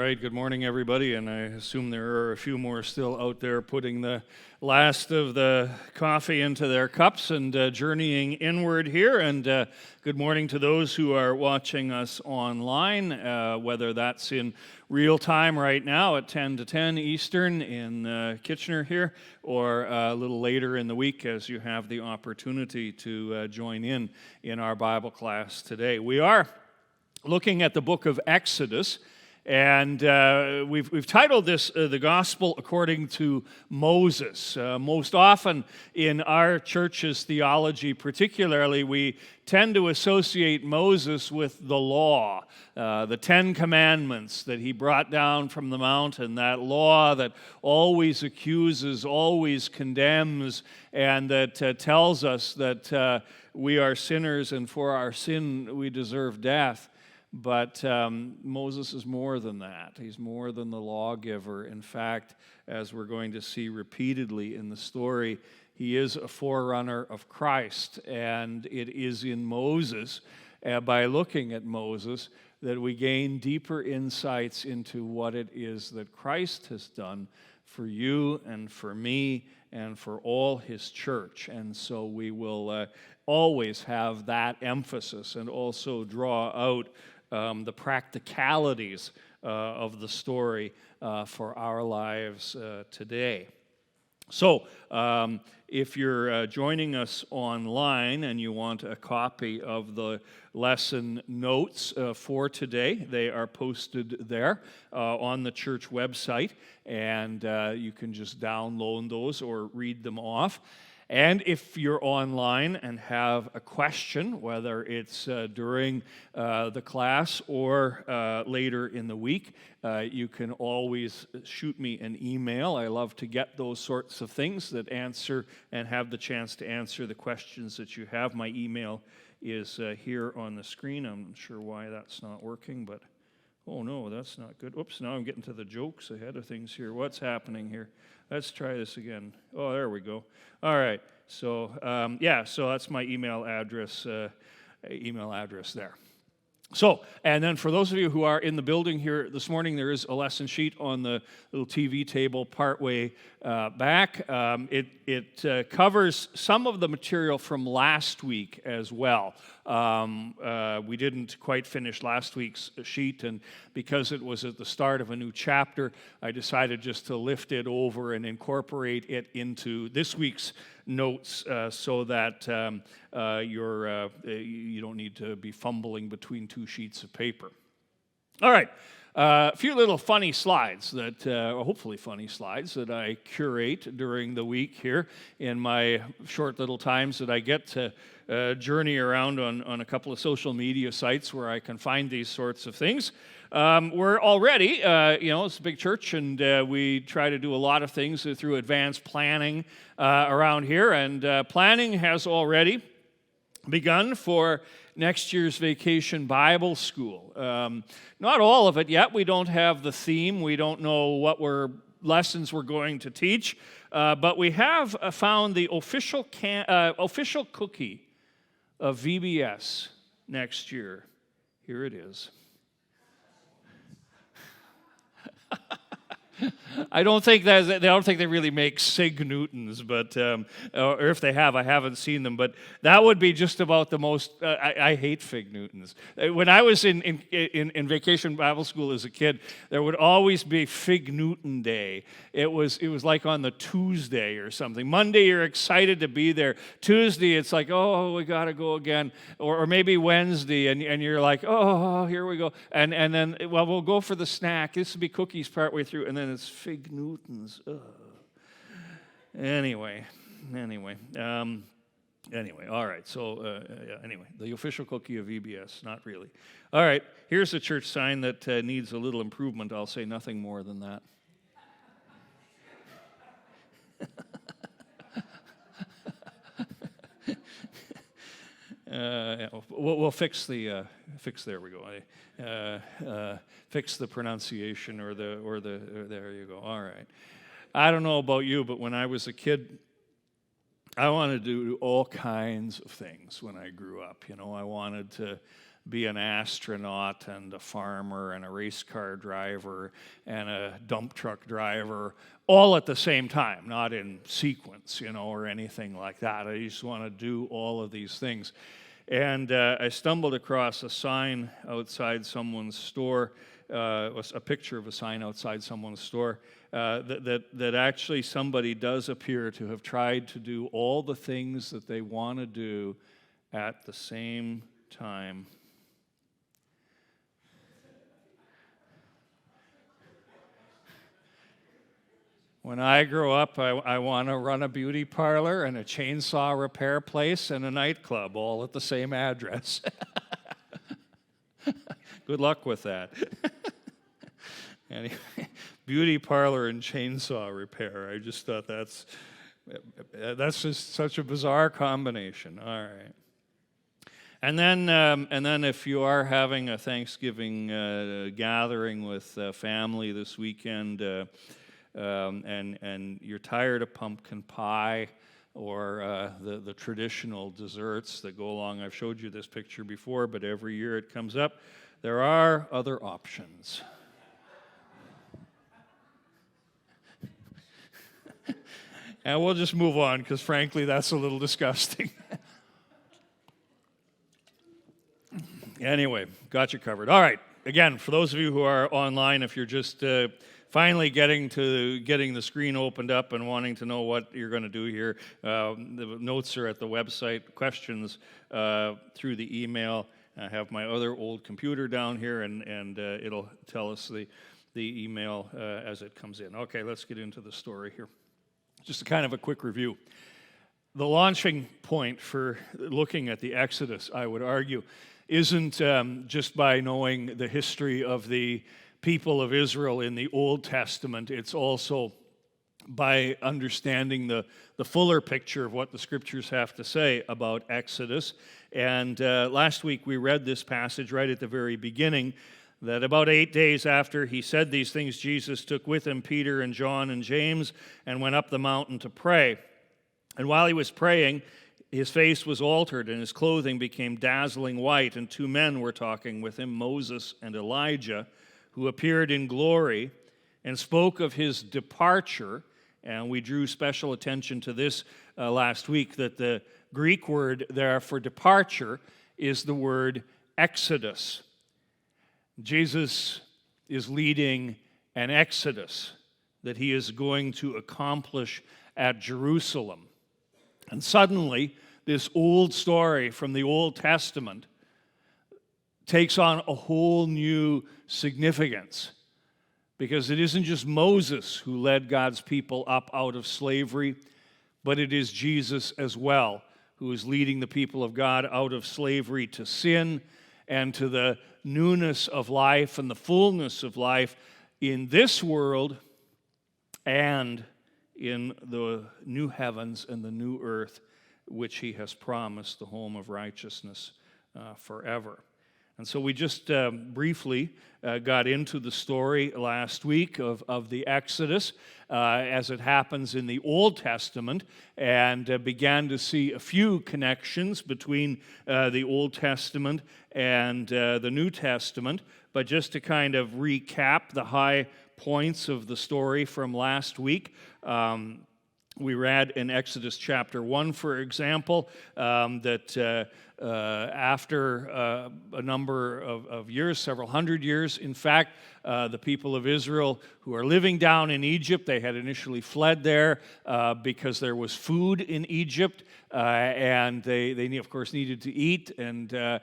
right, good morning, everybody, and I assume there are a few more still out there putting the last of the coffee into their cups and journeying inward here, and good morning to those who are watching us online, whether that's in real time right now at 10 to 10 Eastern in Kitchener here, or a little later in the week as you have the opportunity to join in our Bible class today. We are looking at the book of Exodus, and we've titled this The Gospel According to Moses. Most often in our church's theology particularly, we tend to associate Moses with the law, the Ten Commandments that he brought down from the mountain, that law that always accuses, always condemns, and that tells us that we are sinners and for our sin we deserve death. But Moses is more than that. He's more than the lawgiver. In fact, as we're going to see repeatedly in the story, he is a forerunner of Christ. And it is in Moses, by looking at Moses, that we gain deeper insights into what it is that Christ has done for you and for me and for all his church. And so we will always have that emphasis and also draw out the practicalities of the story for our lives today. So, if you're joining us online and you want a copy of the lesson notes for today, they are posted there on the church website, and you can just download those or read them off. And if you're online and have a question, whether it's during the class or later in the week, you can always shoot me an email. I love to get those sorts of things that answer and have the chance to answer the questions that you have. My email is here on the screen. I'm not sure why that's not working, but oh no, that's not good. Oops, now I'm getting to the jokes ahead of things here. What's happening here? Let's try this again. Oh, there we go. All right. So, so that's my email address there. So, and then for those of you who are in the building here this morning, there is a lesson sheet on the little TV table partway back. It covers some of the material from last week as well. We didn't quite finish last week's sheet, and because it was at the start of a new chapter, I decided just to lift it over and incorporate it into this week's notes so that you don't need to be fumbling between two sheets of paper. All right, a few little funny slides that, hopefully funny slides, that I curate during the week here in my short little times that I get to journey around on a couple of social media sites where I can find these sorts of things. We're already, it's a big church, and we try to do a lot of things through advanced planning around here, and planning has already begun for next year's Vacation Bible School. Not all of it yet. We don't have the theme. We don't know what lessons we're going to teach, but we have found the official cookie of VBS next year. Here it is. I don't think they really make Sig Newtons, but or if they have, I haven't seen them. But that would be just about the most. I hate Fig Newtons. When I was in Vacation Bible School as a kid, there would always be Fig Newton Day. It was like on the Tuesday or something. Monday you're excited to be there. Tuesday it's like, oh, we got to go again, or maybe Wednesday and you're like, oh, here we go, and then we'll go for the snack. This will be cookies partway through, and then it's Fig Newtons. Ugh. Anyway, all right. So, the official cookie of VBS, not really. All right, here's a church sign that needs a little improvement. I'll say nothing more than that. We'll fix the there we go. Fix the pronunciation or there you go. All right. I don't know about you, but when I was a kid, I wanted to do all kinds of things when I grew up. I wanted to be an astronaut and a farmer and a race car driver and a dump truck driver all at the same time, not in sequence, or anything like that. I just want to do all of these things. And I stumbled across a sign outside someone's store, a picture of a sign outside someone's store, that actually somebody does appear to have tried to do all the things that they want to do at the same time. When I grow up, I want to run a beauty parlor and a chainsaw repair place and a nightclub all at the same address. Good luck with that. Anyway, beauty parlor and chainsaw repair. I just thought that's just such a bizarre combination. All right. And then if you are having a Thanksgiving gathering with family this weekend, and you're tired of pumpkin pie or the traditional desserts that go along. I've showed you this picture before, but every year it comes up. There are other options. And we'll just move on, because frankly, that's a little disgusting. Anyway, got you covered. All right. Again, for those of you who are online, if you're just finally getting the screen opened up and wanting to know what you're going to do here, the notes are at the website. Questions through the email. I have my other old computer down here, and it'll tell us the email as it comes in. Okay, let's get into the story here. Just a kind of a quick review. The launching point for looking at the Exodus, I would argue, isn't just by knowing the history of the people of Israel in the Old Testament. It's also by understanding the fuller picture of what the Scriptures have to say about Exodus. And last week we read this passage right at the very beginning, that about 8 days after he said these things, Jesus took with him Peter and John and James and went up the mountain to pray. And while he was praying, his face was altered and his clothing became dazzling white, and two men were talking with him, Moses and Elijah, who appeared in glory and spoke of his departure. And we drew special attention to this last week, that the Greek word there for departure is the word exodus. Jesus is leading an exodus that he is going to accomplish at Jerusalem. And suddenly, this old story from the Old Testament takes on a whole new significance, because it isn't just Moses who led God's people up out of slavery, but it is Jesus as well who is leading the people of God out of slavery to sin and to the newness of life and the fullness of life in this world and in the new heavens and the new earth, which he has promised, the home of righteousness forever. And so we just briefly got into the story last week of the Exodus as it happens in the Old Testament, and began to see a few connections between the Old Testament and the New Testament. But just to kind of recap the high points of the story from last week, we read in Exodus chapter 1, for example, that after a number of years, several hundred years, in fact, the people of Israel who are living down in Egypt, they had initially fled there because there was food in Egypt, and they of course needed to eat, and to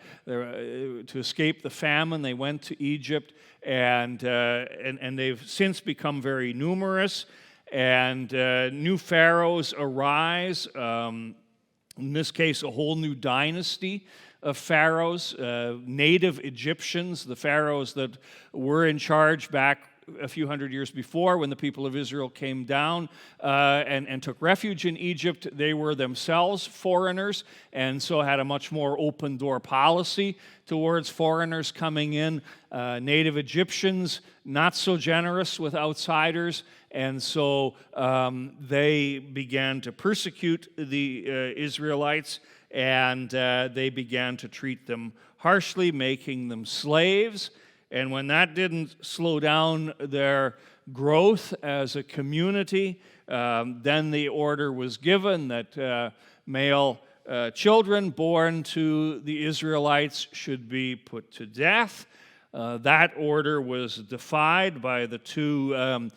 escape the famine, they went to Egypt, and they've since become very numerous. And new pharaohs arise, in this case, a whole new dynasty of pharaohs, native Egyptians, the pharaohs that were in charge back a few hundred years before when the people of Israel came down and took refuge in Egypt. They were themselves foreigners, and so had a much more open-door policy towards foreigners coming in. Native Egyptians, not so generous with outsiders, and so they began to persecute the Israelites, and they began to treat them harshly, making them slaves. And when that didn't slow down their growth as a community, then the order was given that male children born to the Israelites should be put to death. That order was defied by the two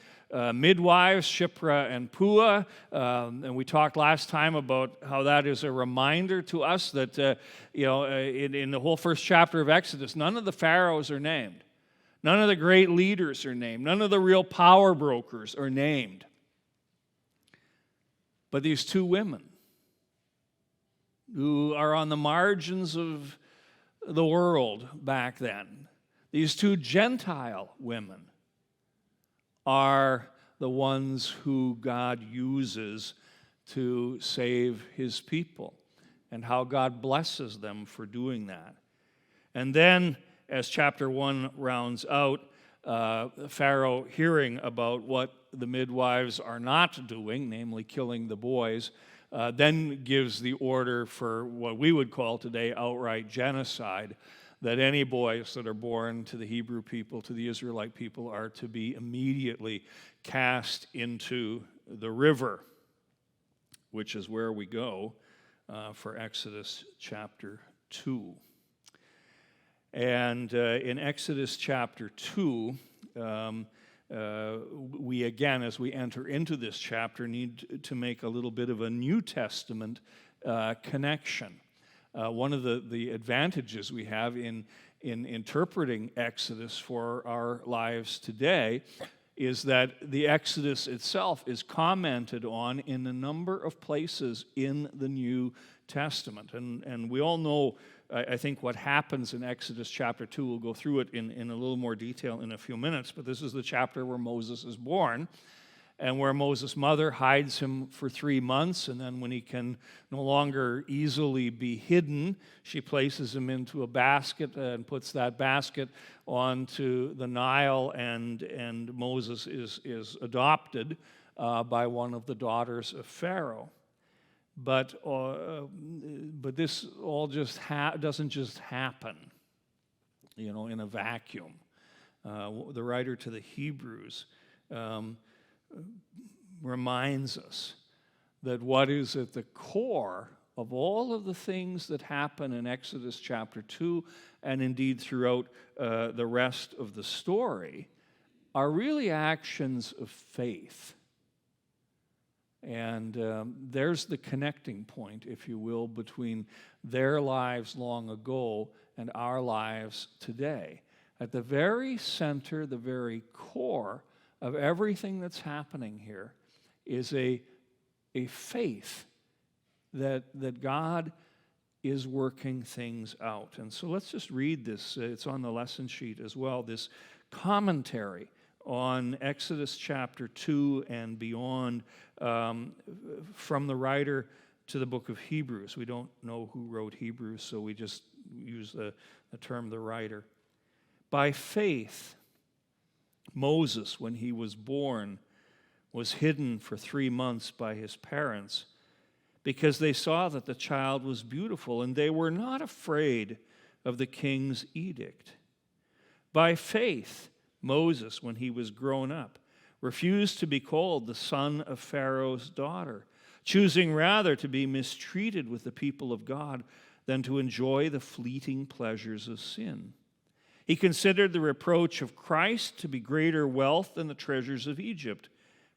midwives, Shiphrah and Puah, and we talked last time about how that is a reminder to us that in the whole first chapter of Exodus, none of the pharaohs are named. None of the great leaders are named. None of the real power brokers are named. But these two women who are on the margins of the world back then, these two Gentile women, are the ones who God uses to save his people, and how God blesses them for doing that. And then, as chapter 1 rounds out, Pharaoh, hearing about what the midwives are not doing, namely killing the boys, then gives the order for what we would call today outright genocide, that any boys that are born to the Hebrew people, to the Israelite people, are to be immediately cast into the river, which is where we go for Exodus chapter 2. And in Exodus chapter 2, we again, as we enter into this chapter, need to make a little bit of a New Testament connection. One of the advantages we have in interpreting Exodus for our lives today is that the Exodus itself is commented on in a number of places in the New Testament. And we all know, I think, what happens in Exodus chapter 2. We'll go through it in a little more detail in a few minutes, but this is the chapter where Moses is born, and where Moses' mother hides him for 3 months, and then when he can no longer easily be hidden, she places him into a basket and puts that basket onto the Nile, and Moses is adopted by one of the daughters of Pharaoh. But this all just doesn't just happen, in a vacuum. The writer to the Hebrews reminds us that what is at the core of all of the things that happen in Exodus chapter 2, and indeed throughout the rest of the story, are really actions of faith. And there's the connecting point, if you will, between their lives long ago and our lives today. At the very center, the very core of everything that's happening here is a faith that God is working things out. And so let's just read this. It's on the lesson sheet as well, this commentary on Exodus chapter 2 and beyond, from the writer to the book of Hebrews. We don't know who wrote Hebrews, so we just use the term the writer. By faith, Moses, when he was born, was hidden for 3 months by his parents because they saw that the child was beautiful, and they were not afraid of the king's edict. By faith, Moses, when he was grown up, refused to be called the son of Pharaoh's daughter, choosing rather to be mistreated with the people of God than to enjoy the fleeting pleasures of sin. He considered the reproach of Christ to be greater wealth than the treasures of Egypt,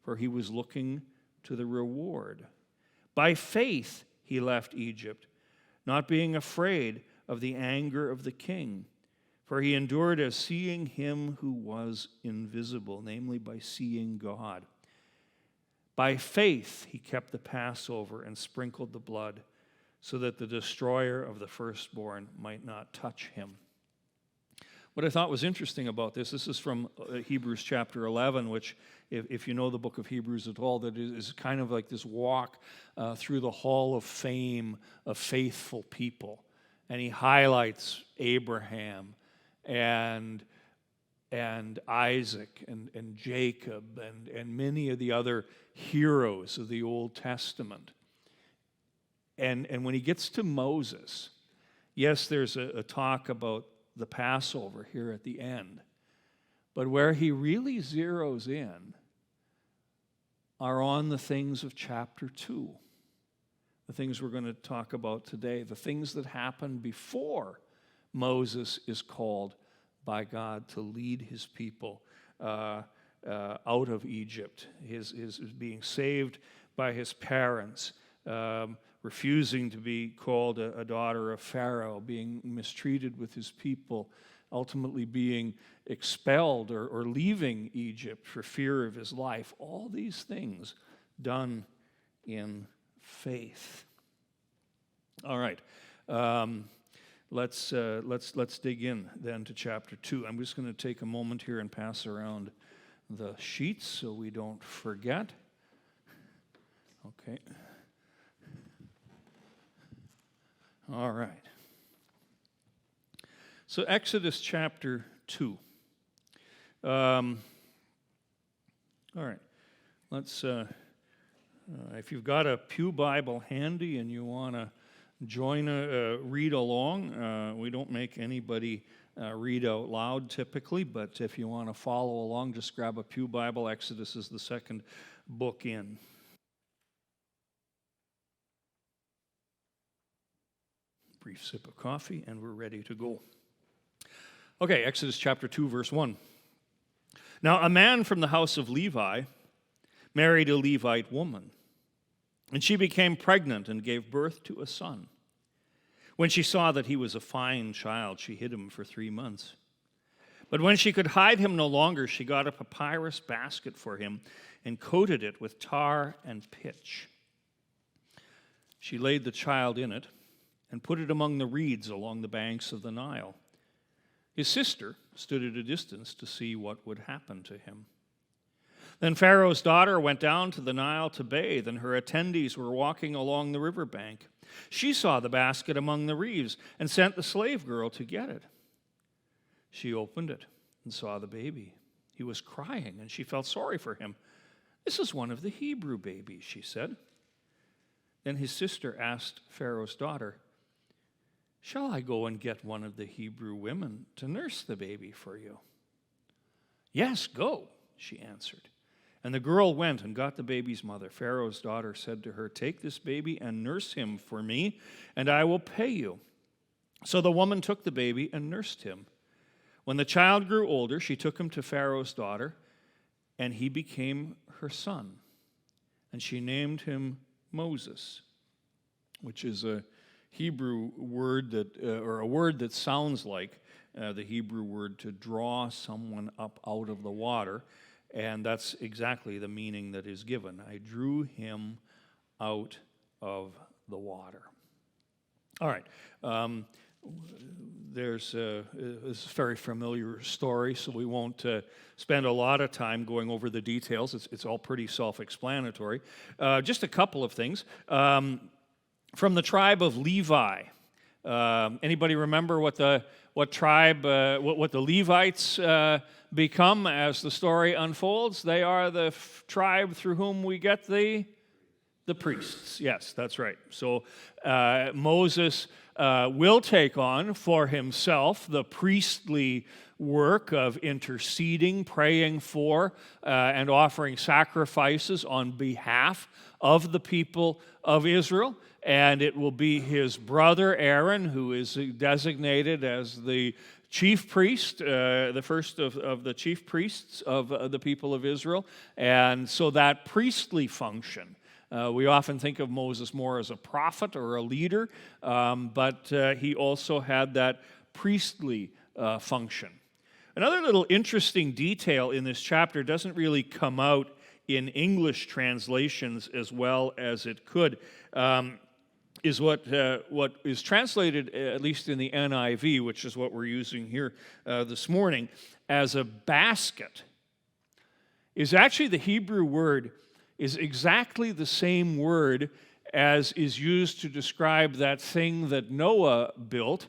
for he was looking to the reward. By faith he left Egypt, not being afraid of the anger of the king, for he endured as seeing him who was invisible, namely by seeing God. By faith he kept the Passover and sprinkled the blood, so that the destroyer of the firstborn might not touch him. What I thought was interesting about this is from Hebrews chapter 11, which, if you know the book of Hebrews at all, that is kind of like this walk through the hall of fame of faithful people. And he highlights Abraham and Isaac and Jacob and many of the other heroes of the Old Testament. And when he gets to Moses, yes, there's a talk about the Passover here at the end, but where he really zeroes in are on the things of chapter 2, the things we're going to talk about today, the things that happened before Moses is called by God to lead his people out of Egypt, his being saved by his parents, refusing to be called a daughter of Pharaoh, being mistreated with his people, ultimately being expelled or leaving Egypt for fear of his life. All these things done in faith. All right. Let's dig in then to chapter 2. I'm just going to take a moment here and pass around the sheets so we don't forget. Okay. All right. So Exodus chapter 2. All right. Let's, if you've got a pew Bible handy and you want to read along, we don't make anybody read out loud typically, but if you want to follow along, just grab a pew Bible. Exodus is the second book in. Brief sip of coffee, and we're ready to go. Okay, Exodus chapter 2, verse 1. Now, a man from the house of Levi married a Levite woman, and she became pregnant and gave birth to a son. When she saw that he was a fine child, she hid him for 3 months. But when she could hide him no longer, she got a papyrus basket for him and coated it with tar and pitch. She laid the child in it and put it among the reeds along the banks of the Nile. His sister stood at a distance to see what would happen to him. Then Pharaoh's daughter went down to the Nile to bathe, and her attendees were walking along the riverbank. She saw the basket among the reeds and sent the slave girl to get it. She opened it and saw the baby. He was crying, and she felt sorry for him. "This is one of the Hebrew babies," she said. Then his sister asked Pharaoh's daughter, "Shall I go and get one of the Hebrew women to nurse the baby for you?" "Yes, go," she answered. And the girl went and got the baby's mother. Pharaoh's daughter said to her, "Take this baby and nurse him for me, and I will pay you." So the woman took the baby and nursed him. When the child grew older, she took him to Pharaoh's daughter, and he became her son. And she named him Moses, which is a Hebrew word or a word that sounds like the Hebrew word to draw someone up out of the water, and that's exactly the meaning that is given. I drew him out of the water. All right. There's a very familiar story, so we won't spend a lot of time going over the details. It's all pretty self-explanatory. Just a couple of things. From the tribe of Levi. Anybody remember what the Levites become as the story unfolds? They are the tribe through whom we get the priests. Yes, that's right. So Moses will take on for himself the priestly work of interceding, praying for, and offering sacrifices on behalf of the people of Israel. And it will be his brother Aaron who is designated as the chief priest, the first of the chief priests of the people of Israel. And so that priestly function, we often think of Moses more as a prophet or a leader, but he also had that priestly function. Another little interesting detail in this chapter doesn't really come out in English translations as well as it could, is what is translated, at least in the NIV, which is what we're using here this morning, as a basket, is actually the Hebrew word is exactly the same word as is used to describe that thing that Noah built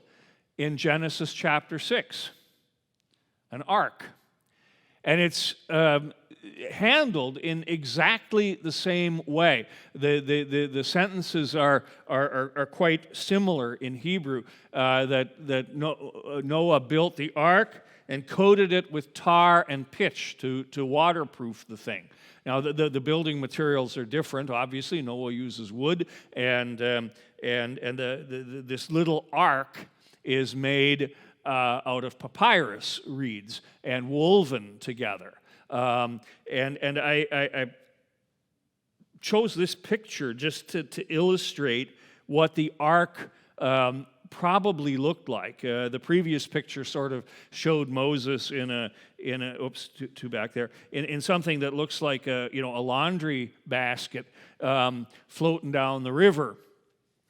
in Genesis chapter 6, an ark. And it's handled in exactly the same way. The sentences are quite similar in Hebrew. That Noah built the ark and coated it with tar and pitch to waterproof the thing. Now the building materials are different. Obviously, Noah uses wood, and this little ark is made out of papyrus reeds and woven together. And I chose this picture just to illustrate what the ark probably looked like. The previous picture sort of showed Moses in a oops, two back there, in something that looks like a laundry basket floating down the river.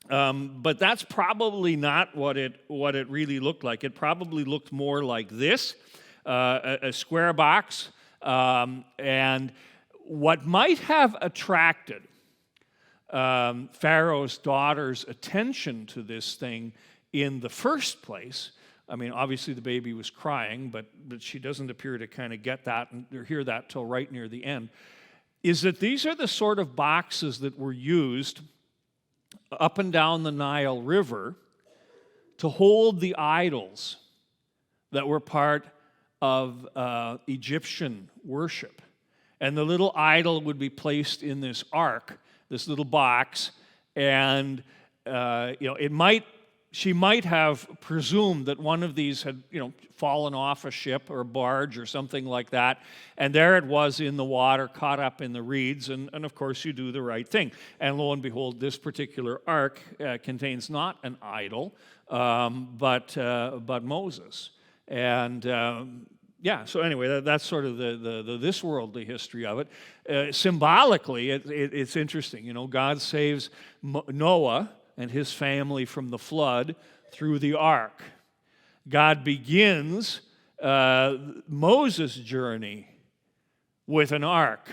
But that's probably not what it really looked like. It probably looked more like this, a square box. And what might have attracted Pharaoh's daughter's attention to this thing in the first place, I mean, obviously the baby was crying, but she doesn't appear to kind of get that or hear that till right near the end, is that these are the sort of boxes that were used up and down the Nile River to hold the idols that were part of Egyptian worship. And the little idol would be placed in this ark, this little box, and she might have presumed that one of these had fallen off a ship or a barge or something like that, and there it was in the water, caught up in the reeds, and of course you do the right thing. And lo and behold, this particular ark contains not an idol, but Moses. And so anyway, that's sort of the this worldly history of it. Symbolically, it's interesting. God saves Noah and his family from the flood through the ark. God begins Moses' journey with an ark.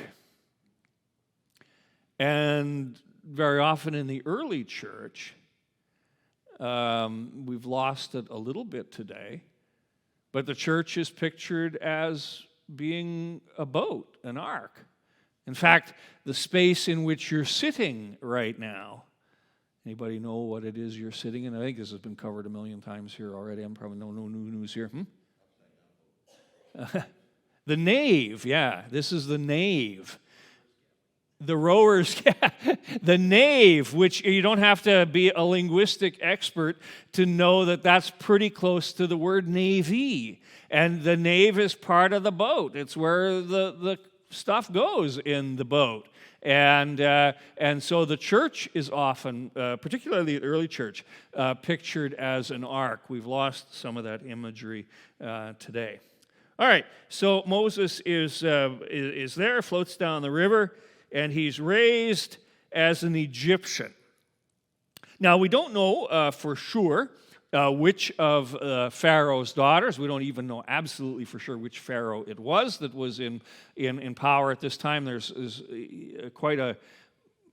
And very often in the early church, we've lost it a little bit today, but the church is pictured as being a boat, an ark. In fact, the space in which you're sitting right now, anybody know what it is you're sitting in? I think this has been covered a million times here already. I'm probably no new news here. The nave, yeah, this is the nave. The rowers, yeah, the nave, which you don't have to be a linguistic expert to know that that's pretty close to the word navy. And the nave is part of the boat. It's where the stuff goes in the boat. And so the church is often, particularly the early church, pictured as an ark. We've lost some of that imagery today. All right, so Moses is there, floats down the river, and he's raised as an Egyptian. Now, we don't know for sure which of Pharaoh's daughters. We don't even know absolutely for sure which Pharaoh it was that was in power at this time. There's quite a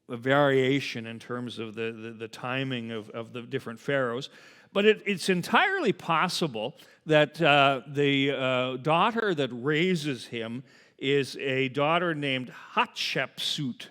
variation in terms of the timing of the different pharaohs. But it's entirely possible that the daughter that raises him is a daughter named Hatshepsut.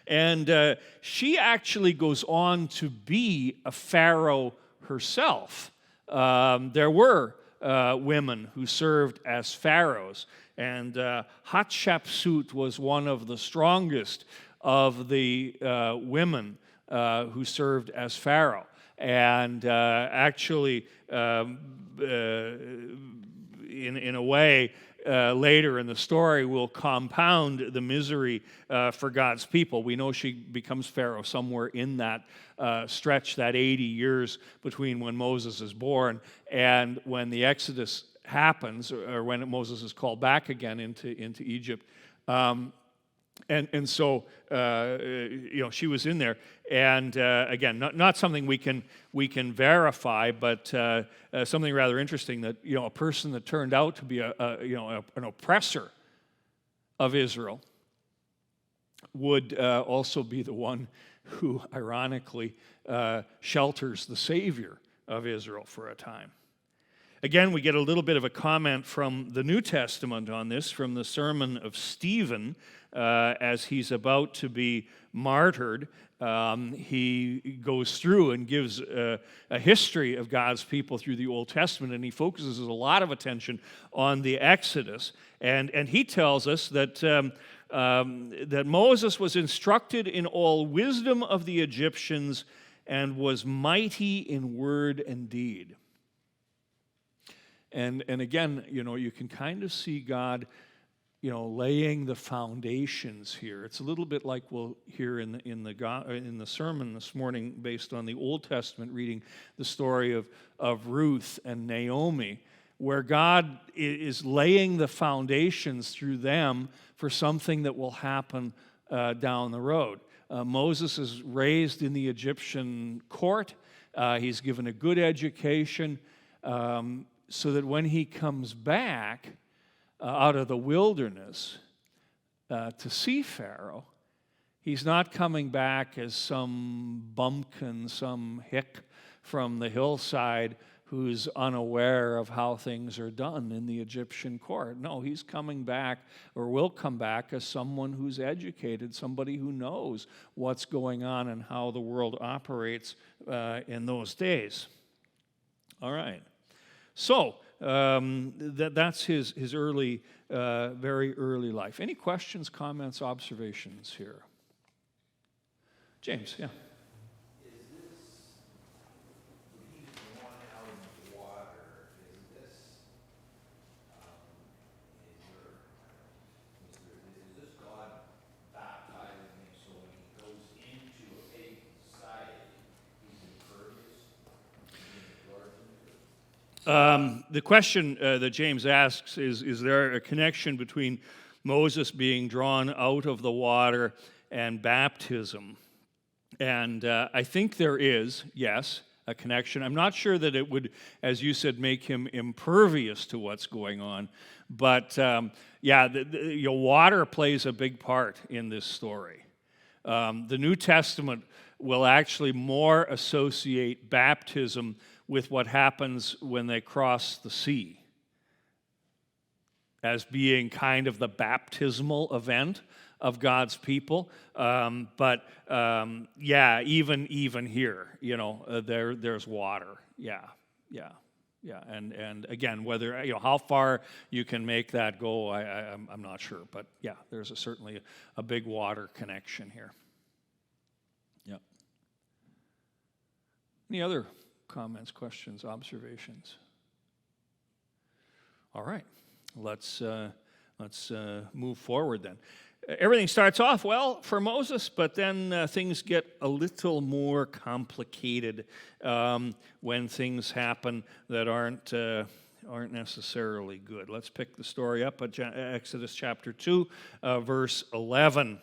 And she actually goes on to be a pharaoh herself. There were women who served as pharaohs, and Hatshepsut was one of the strongest of the women who served as pharaoh. And actually, in a way, later in the story will compound the misery for God's people. We know she becomes Pharaoh somewhere in that stretch, that 80 years between when Moses is born and when the Exodus happens, or when Moses is called back again into Egypt. And so she was in there, and again, not something we can verify, but something rather interesting that a person that turned out to be an oppressor of Israel would also be the one who, ironically, shelters the Savior of Israel for a time. Again, we get a little bit of a comment from the New Testament on this, from the sermon of Stephen, as he's about to be martyred. He goes through and gives a history of God's people through the Old Testament, and he focuses a lot of attention on the Exodus. And he tells us that Moses was instructed in all wisdom of the Egyptians and was mighty in word and deed. And again, you can kind of see God, laying the foundations here. It's a little bit like we'll hear in the sermon this morning, based on the Old Testament, reading the story of Ruth and Naomi, where God is laying the foundations through them for something that will happen down the road. Moses is raised in the Egyptian court. He's given a good education. So that when he comes back out of the wilderness to see Pharaoh, he's not coming back as some bumpkin, some hick from the hillside who's unaware of how things are done in the Egyptian court. No, he's coming back, or will come back, as someone who's educated, somebody who knows what's going on and how the world operates in those days. All right. So that's his early, very early life. Any questions, comments, observations here? James, yeah. Is this, when he's drawn out of the water, is this God baptizing him so when he goes into a pagan society, he's impervious to being absorbed into it? The question that James asks is there a connection between Moses being drawn out of the water and baptism? And I think there is, yes, a connection. I'm not sure that it would, as you said, make him impervious to what's going on. But water plays a big part in this story. The New Testament will actually more associate baptism with what happens when they cross the sea as being kind of the baptismal event of God's people. Even here, there's water. Yeah. And again, whether, how far you can make that go, I'm not sure. But yeah, there's certainly a big water connection here. Yeah. Any other comments, questions, observations? All right, let's move forward then. Everything starts off well for Moses, but then things get a little more complicated when things happen that aren't necessarily good. Let's pick the story up at Exodus chapter 2, verse 11,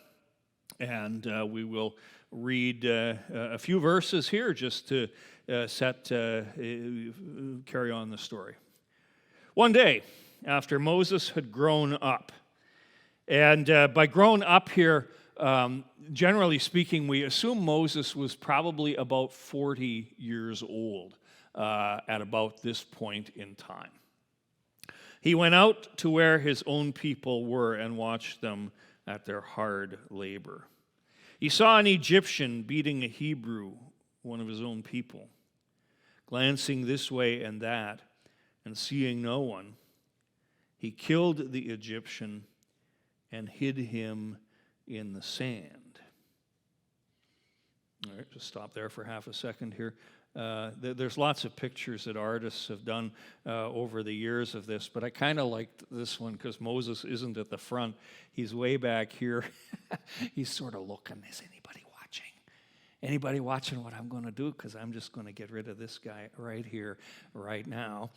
and we will read a few verses here just to carry on the story. One day, after Moses had grown up, and by grown up here, generally speaking, we assume Moses was probably about 40 years old at about this point in time. He went out to where his own people were and watched them at their hard labor. He saw an Egyptian beating a Hebrew, one of his own people. Glancing this way and that, and seeing no one, he killed the Egyptian and hid him in the sand. All right, just stop there for half a second here. There's lots of pictures that artists have done over the years of this, but I kind of liked this one because Moses isn't at the front. He's way back here. He's sort of looking, is anybody watching? Anybody watching what I'm going to do? Because I'm just going to get rid of this guy right here, right now.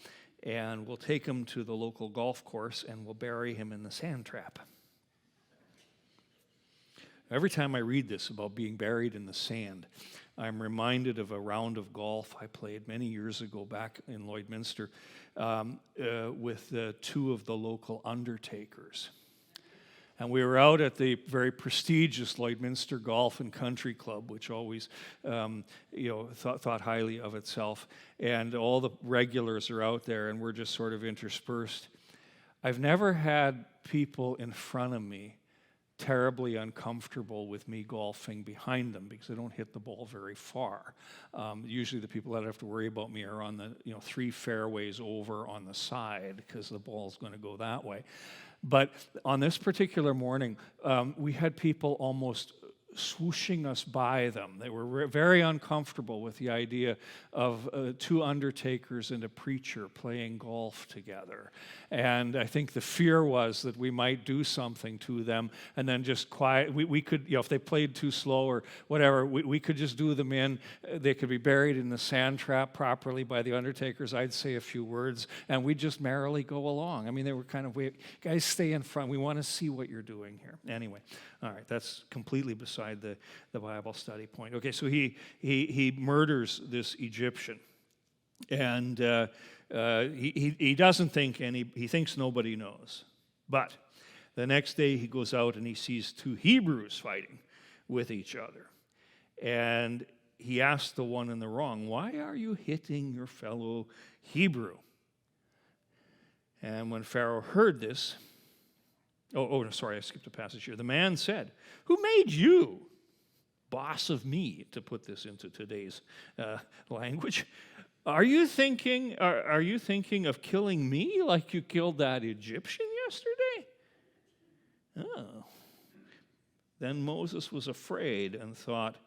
And we'll take him to the local golf course and we'll bury him in the sand trap. Every time I read this about being buried in the sand, I'm reminded of a round of golf I played many years ago back in Lloydminster with two of the local undertakers. And we were out at the very prestigious Lloydminster Golf and Country Club, which always, thought highly of itself. And all the regulars are out there, and we're just sort of interspersed. I've never had people in front of me terribly uncomfortable with me golfing behind them because I don't hit the ball very far. Usually the people that have to worry about me are on the 3 fairways over on the side because the ball's going to go that way. But on this particular morning, we had people almost swooshing us by them. They were very uncomfortable with the idea of 2 undertakers and a preacher playing golf together. And I think the fear was that we might do something to them and then just quiet. We could, if they played too slow or whatever, we could just do them in. They could be buried in the sand trap properly by the undertakers. I'd say a few words, and we'd just merrily go along. I mean, they were kind of, guys, stay in front. We want to see what you're doing here. Anyway, all right, that's completely beside the Bible study point. Okay, so he murders this Egyptian, and he doesn't think he thinks nobody knows. But the next day he goes out and he sees 2 Hebrews fighting with each other, and he asks the one in the wrong, "Why are you hitting your fellow Hebrew?" And when Pharaoh heard this, sorry, I skipped a passage here. The man said, "Who made you boss of me?" To put this into today's language. Are you thinking of killing me like you killed that Egyptian yesterday? Oh. Then Moses was afraid and thought,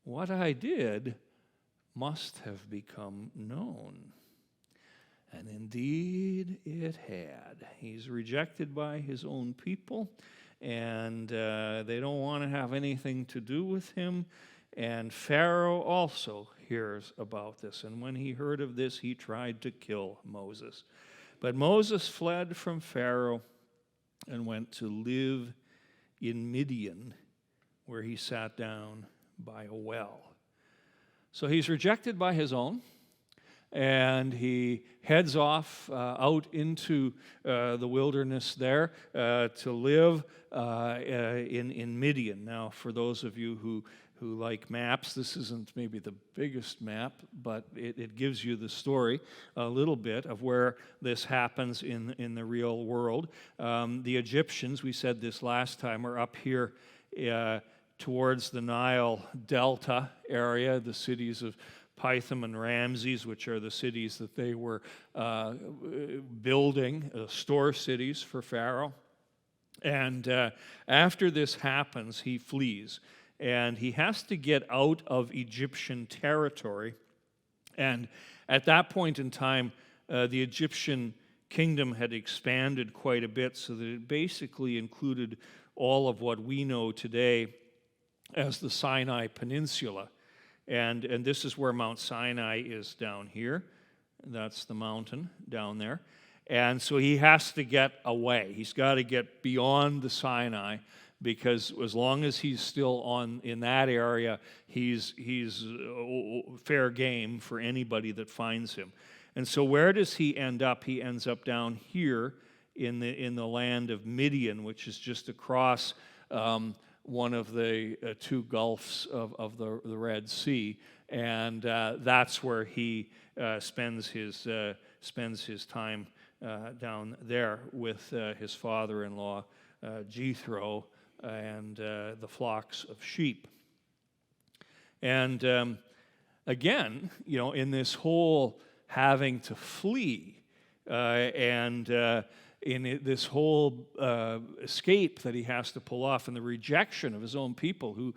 "What I did must have become known." And indeed it had. He's rejected by his own people, and they don't want to have anything to do with him. And Pharaoh also hears about this. And when he heard of this, he tried to kill Moses. But Moses fled from Pharaoh and went to live in Midian, where he sat down by a well. So he's rejected by his own. And he heads off out into the wilderness there to live in Midian. Now, for those of you who like maps, this isn't maybe the biggest map, but it gives you the story a little bit of where this happens in the real world. The Egyptians, we said this last time, are up here towards the Nile Delta area, the cities of Pithom and Ramses, which are the cities that they were building, store cities for Pharaoh. And after this happens, he flees. And he has to get out of Egyptian territory. And at that point in time, the Egyptian kingdom had expanded quite a bit, so that it basically included all of what we know today as the Sinai Peninsula. And this is where Mount Sinai is down here. That's the mountain down there. And so he has to get away. He's got to get beyond the Sinai, because as long as he's still in that area, he's fair game for anybody that finds him. And so where does he end up? He ends up down here in the land of Midian, which is just across one of the 2 gulfs of the Red Sea, and that's where he spends his time down there with his father-in-law Jethro and the flocks of sheep. And again, in this whole having to flee and in this whole escape that he has to pull off, and the rejection of his own people who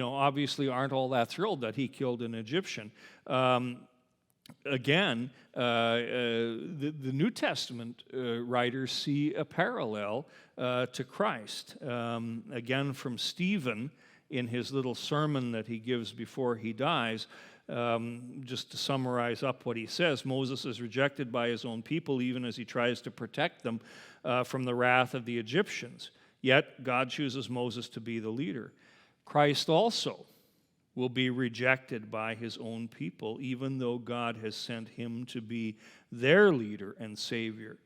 obviously aren't all that thrilled that he killed an Egyptian. Again, the New Testament writers see a parallel to Christ. Again, from Stephen in his little sermon that he gives before he dies. Just to summarize up what he says, Moses is rejected by his own people even as he tries to protect them from the wrath of the Egyptians. Yet God chooses Moses to be the leader. Christ also will be rejected by his own people, even though God has sent him to be their leader and Savior.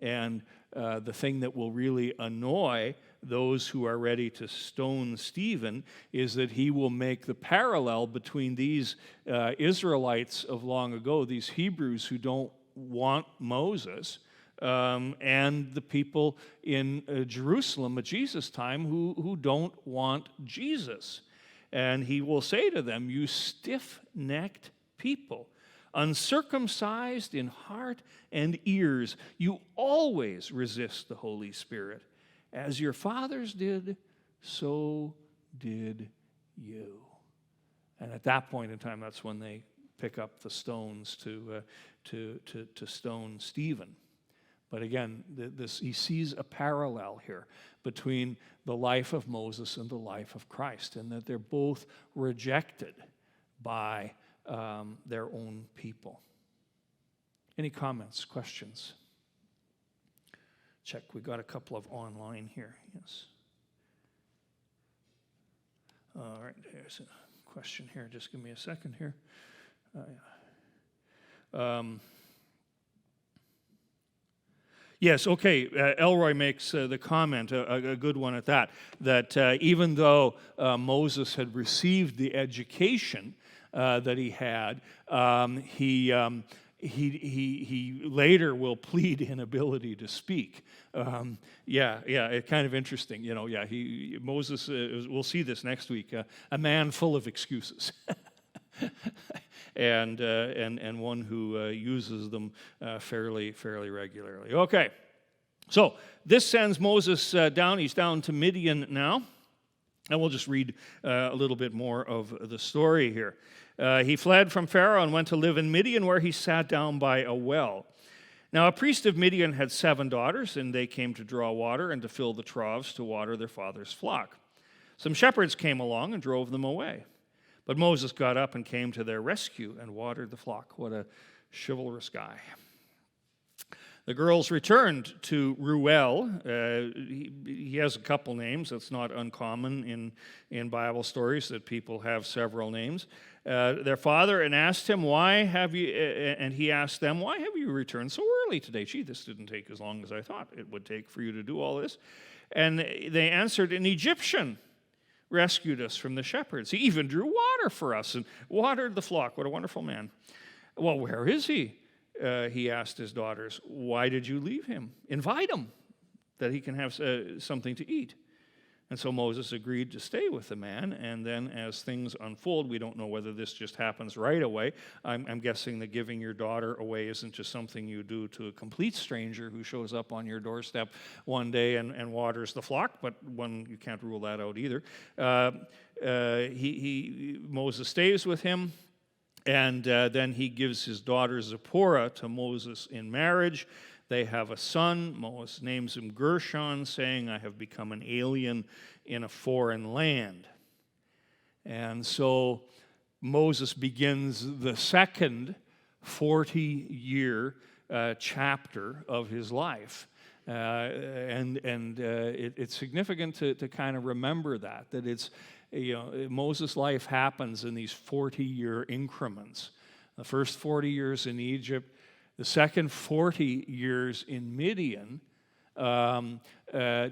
And the thing that will really annoy those who are ready to stone Stephen is that he will make the parallel between these Israelites of long ago, these Hebrews who don't want Moses, and the people in Jerusalem at Jesus' time who don't want Jesus. And he will say to them, "You stiff-necked people, uncircumcised in heart and ears, you always resist the Holy Spirit. As your fathers did, so did you." And at that point in time, that's when they pick up the stones to stone Stephen. But again, he sees a parallel here between the life of Moses and the life of Christ, and that they're both rejected by their own people. Any comments, questions? Check, we got a couple of online here. Yes. All right, here's a question here. Just give me a second here. Yes, okay. Elroy makes the comment, a good one at that even though Moses had received the education that he had, he later will plead inability to speak. It's kind of interesting. Moses, we'll see this next week, a man full of excuses. and one who uses them fairly regularly. Okay, so this sends Moses down. He's down to Midian now. And we'll just read a little bit more of the story here. He fled from Pharaoh and went to live in Midian, where he sat down by a well. Now a priest of Midian had 7 daughters, and they came to draw water and to fill the troughs to water their father's flock. Some shepherds came along and drove them away. But Moses got up and came to their rescue and watered the flock. What a chivalrous guy. The girls returned to Reuel. He has a couple names. That's not uncommon in Bible stories that people have several names. Their father and asked him, "Why have you?" And he asked them, "Why have you returned so early today?" "Gee, this didn't take as long as I thought it would take for you to do all this." And they answered, "An Egyptian rescued us from the shepherds. He even drew water for us and watered the flock." What a wonderful man. "Well, where is he?" He asked his daughters. "Why did you leave him? Invite him, that he can have something to eat." And so Moses agreed to stay with the man, and then as things unfold, we don't know whether this just happens right away. I'm guessing that giving your daughter away isn't just something you do to a complete stranger who shows up on your doorstep one day and waters the flock, but you can't rule that out either. Moses stays with him. And then he gives his daughter Zipporah to Moses in marriage. They have a son. Moses names him Gershon, saying, "I have become an alien in a foreign land." And so Moses begins the second 40-year chapter of his life. It's significant to kind of remember that it's, Moses' life happens in these 40-year increments. The first 40 years in Egypt, the second 40 years in Midian,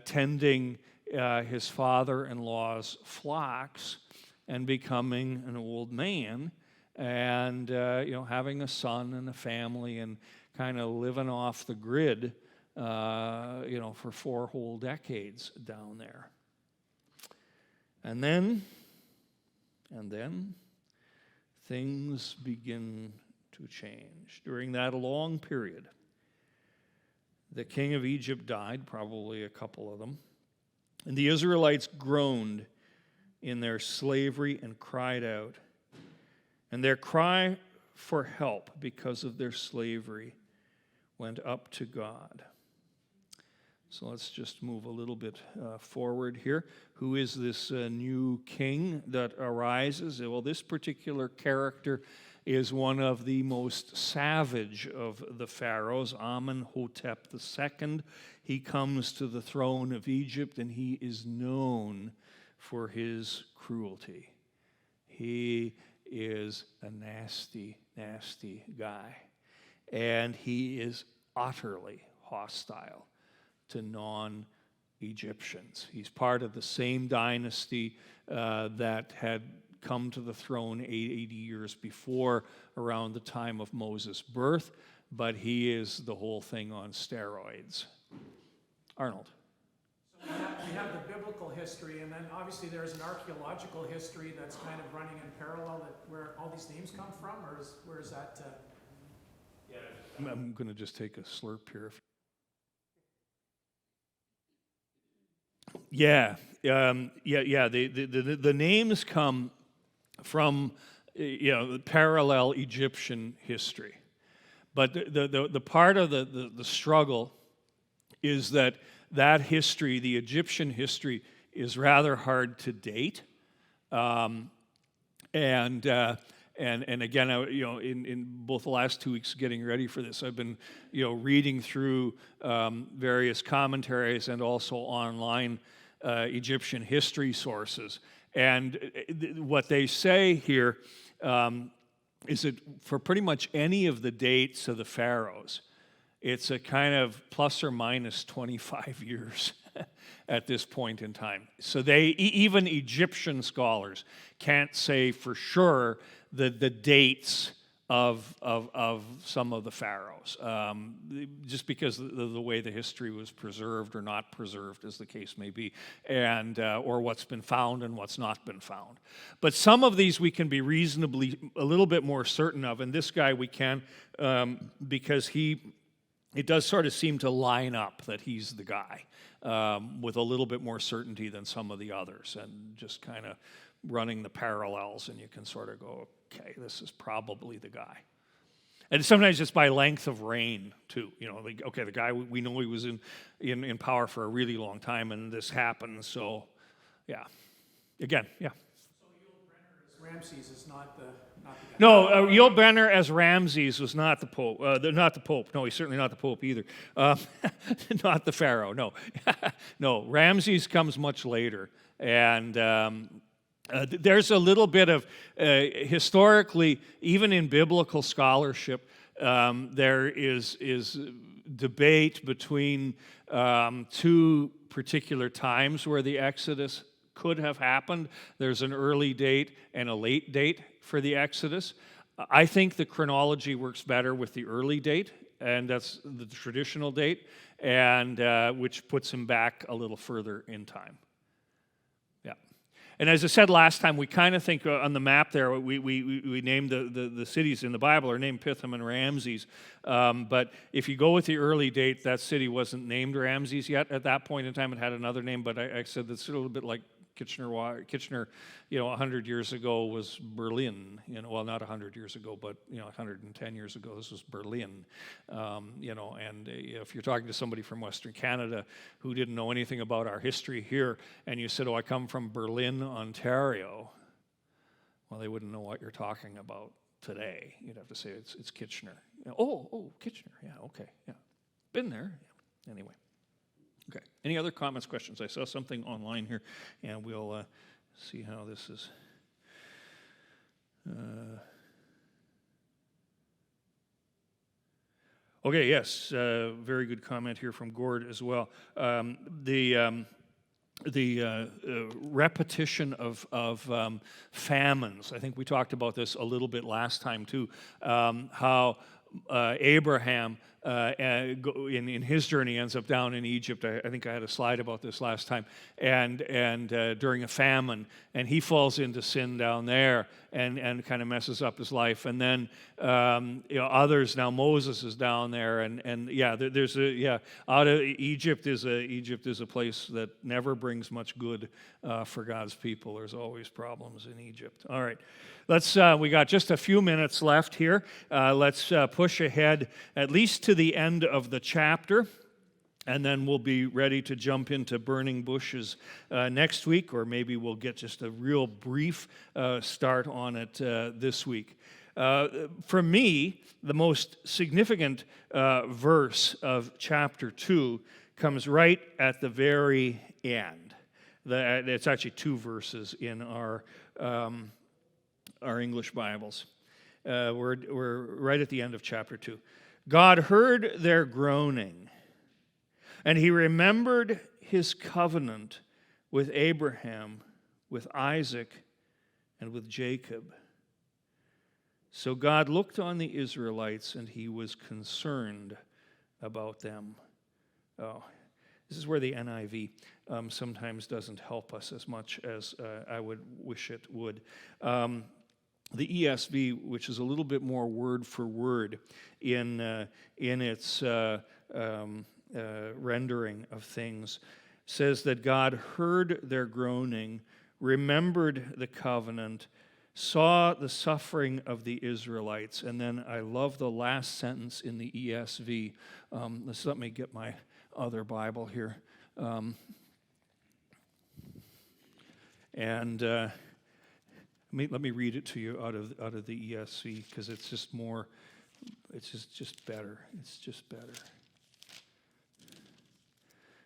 tending his father-in-law's flocks and becoming an old man, and having a son and a family and kind of living off the grid, for 4 whole decades down there. And then things begin to change. During that long period, the king of Egypt died, probably a couple of them, and the Israelites groaned in their slavery and cried out. And their cry for help because of their slavery went up to God. So let's just move a little bit forward here. Who is this new king that arises? Well, this particular character is one of the most savage of the pharaohs, Amenhotep II. He comes to the throne of Egypt, and he is known for his cruelty. He is a nasty, nasty guy, and he is utterly hostile to non-Egyptians. He's part of the same dynasty that had come to the throne 80 years before, around the time of Moses' birth, but he is the whole thing on steroids. Arnold. So we have the biblical history, and then obviously there's an archaeological history that's kind of running in parallel, that where all these names come from, or where is that? I'm going to just take a slurp here. The names come from parallel Egyptian history, but the part of the struggle is that history, the Egyptian history, is rather hard to date, and again, in both the last 2 weeks getting ready for this, I've been reading through various commentaries and also online Egyptian history sources, and what they say here is that for pretty much any of the dates of the pharaohs, it's a kind of plus or minus 25 years at this point in time. So even Egyptian scholars can't say for sure the dates of some of the pharaohs, just because of the way the history was preserved or not preserved, as the case may be, and or what's been found and what's not been found. But some of these we can be reasonably a little bit more certain of, and this guy we can, because it does sort of seem to line up that he's the guy, with a little bit more certainty than some of the others, and just kind of running the parallels, and you can sort of go, okay, this is probably the guy. And sometimes it's by length of reign, too. The guy, we know he was in power for a really long time, and this happened, so, yeah. Again, yeah. So Yul Brynner as Ramses is not the guy? No, Yul Brynner as Ramses was not the Pope. Not the Pope. No, he's certainly not the Pope either. Not the Pharaoh, no. No, Ramses comes much later, and there's a little bit of, historically, even in biblical scholarship, there is debate between two particular times where the Exodus could have happened. There's an early date and a late date for the Exodus. I think the chronology works better with the early date, and that's the traditional date, and which puts him back a little further in time. And as I said last time, we kind of think on the map there, we named the cities in the Bible are named Pithom and Ramses. But if you go with the early date, that city wasn't named Ramses yet at that point in time. It had another name, but I said that's a little bit like Kitchener, 100 years ago was Berlin. Well, not 100 years ago, but 110 years ago, this was Berlin. And if you're talking to somebody from Western Canada who didn't know anything about our history here, and you said, "Oh, I come from Berlin, Ontario," well, they wouldn't know what you're talking about today. You'd have to say it's Kitchener. Oh, Kitchener. Yeah, okay, yeah, been there. Yeah. Anyway. Okay. Any other comments, questions? I saw something online here, and we'll see how this is. Okay, yes, very good comment here from Gord as well. The repetition of famines. I think we talked about this a little bit last time too. How Abraham in his journey ends up down in Egypt. I think I had a slide about this last time, and during a famine, and he falls into sin down there and kind of messes up his life. And then others, now Moses is down there, and there's out of Egypt is a place that never brings much good for God's people. There's always problems in Egypt. All right. We got just a few minutes left here. Let's push ahead at least to the end of the chapter, and then we'll be ready to jump into burning bushes next week, or maybe we'll get just a real brief start on it this week. For me, the most significant verse of chapter 2 comes right at the very end. It's actually two verses in our English Bibles. We're right at the end of chapter 2. God heard their groaning, And he remembered his covenant with Abraham, with Isaac, and with Jacob. So God looked on the Israelites, and he was concerned about them. Oh, this is where the NIV sometimes doesn't help us as much as I would wish it would. The ESV, which is a little bit more word for word in its rendering of things, says that God heard their groaning, remembered the covenant, saw the suffering of the Israelites. And then I love the last sentence in the ESV. Let me get my other Bible here. Let me read it to you out of the ESV, because it's just more, it's just better. It's just better.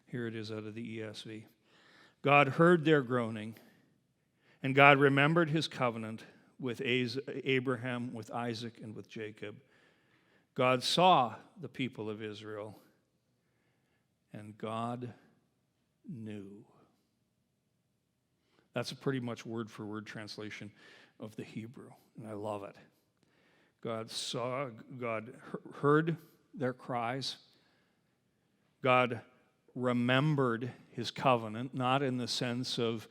Here it is out of the ESV. God heard their groaning, and God remembered his covenant with Abraham, with Isaac, and with Jacob. God saw the people of Israel, and God knew. That's a pretty much word-for-word translation of the Hebrew, and I love it. God heard their cries. God remembered his covenant, not in the sense of,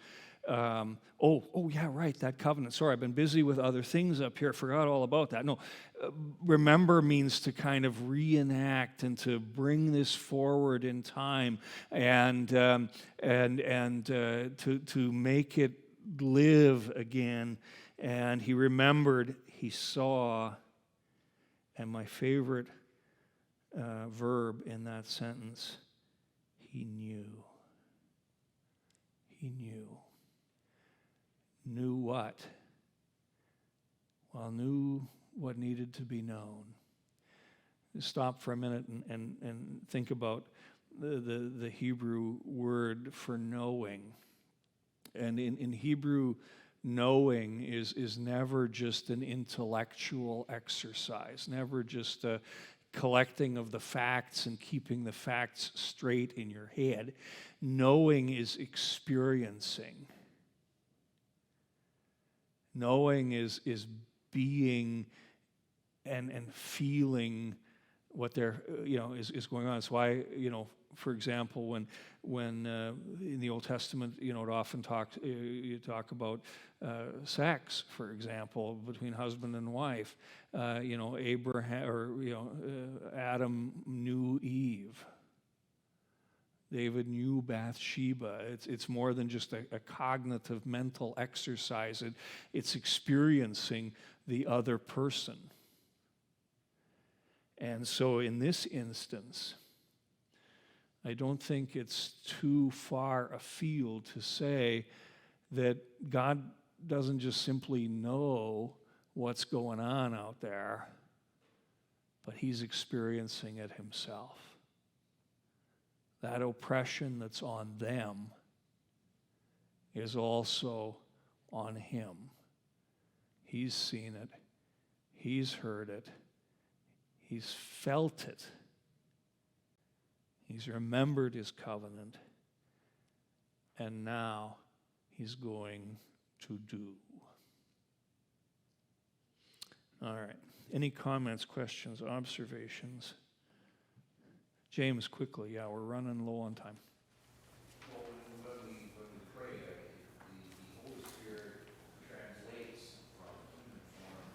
yeah, right, that covenant. Sorry, I've been busy with other things up here. Forgot all about that. No, remember means to kind of reenact and to bring this forward in time and to make it live again. And he remembered, he saw, and my favorite verb in that sentence, he knew. He knew. Knew what? Well, knew what needed to be known. Stop for a minute and think about the Hebrew word for knowing. And in Hebrew, knowing is never just an intellectual exercise, never just a collecting of the facts and keeping the facts straight in your head. Knowing is experiencing. Knowing is being and feeling what they're is going on. That's why, for example, when in the Old Testament, it often you talk about sex, for example, between husband and wife. Abraham or Adam knew Eve. David knew Bathsheba. It's more than just a cognitive mental exercise. It's experiencing the other person. And so in this instance, I don't think it's too far afield to say that God doesn't just simply know what's going on out there, but he's experiencing it himself. That oppression that's on them is also on him. He's seen it. He's heard it. He's felt it. He's remembered his covenant. And now he's going to do. All right. Any comments, questions, observations? James, quickly. Yeah, we're running low on time. Well, when we pray, the Holy Spirit translates from human form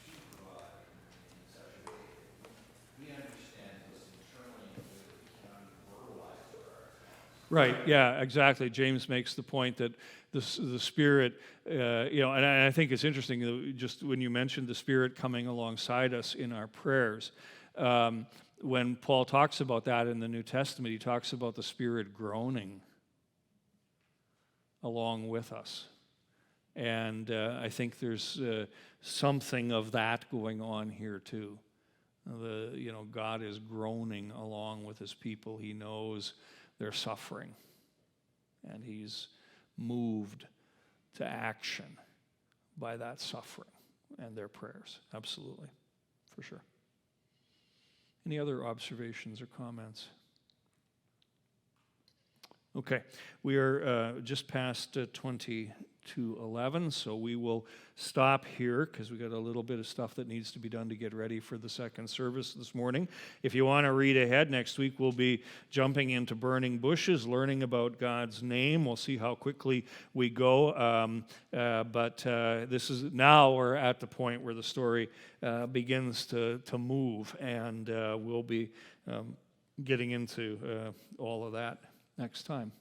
to God in such a way that we understand this internally in a way that we cannot verbalize for ourselves. Right, yeah, exactly. James makes the point that the Spirit, and I think it's interesting, just when you mentioned the Spirit coming alongside us in our prayers, when Paul talks about that in the New Testament, he talks about the Spirit groaning along with us. And I think there's something of that going on here too. God is groaning along with his people. He knows their suffering, and he's moved to action by that suffering and their prayers. Absolutely, for sure. Any other observations or comments? Okay, we are just past 20 to 11, so we will stop here because we got a little bit of stuff that needs to be done to get ready for the second service this morning. If you want to read ahead, next week we'll be jumping into burning bushes, learning about God's name. We'll see how quickly we go, but this is now we're at the point where the story begins to move, and we'll be getting into all of that next time.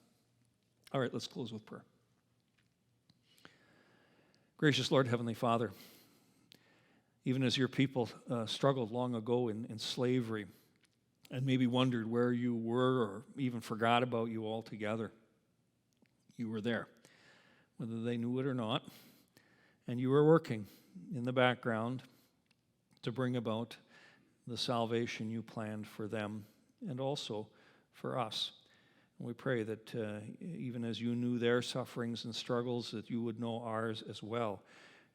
All right, let's close with prayer. Gracious Lord, Heavenly Father, even as your people struggled long ago in slavery and maybe wondered where you were or even forgot about you altogether, you were there, whether they knew it or not, and you were working in the background to bring about the salvation you planned for them and also for us. We pray that even as you knew their sufferings and struggles, that you would know ours as well,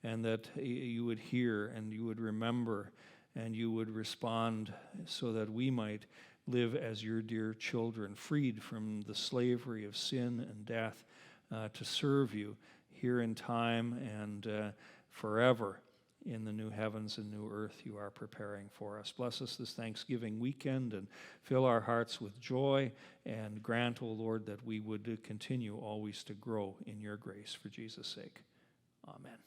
and that you would hear and you would remember and you would respond so that we might live as your dear children, freed from the slavery of sin and death, to serve you here in time and forever in the new heavens and new earth you are preparing for us. Bless us this Thanksgiving weekend and fill our hearts with joy, and grant, O Lord, that we would continue always to grow in your grace for Jesus' sake. Amen.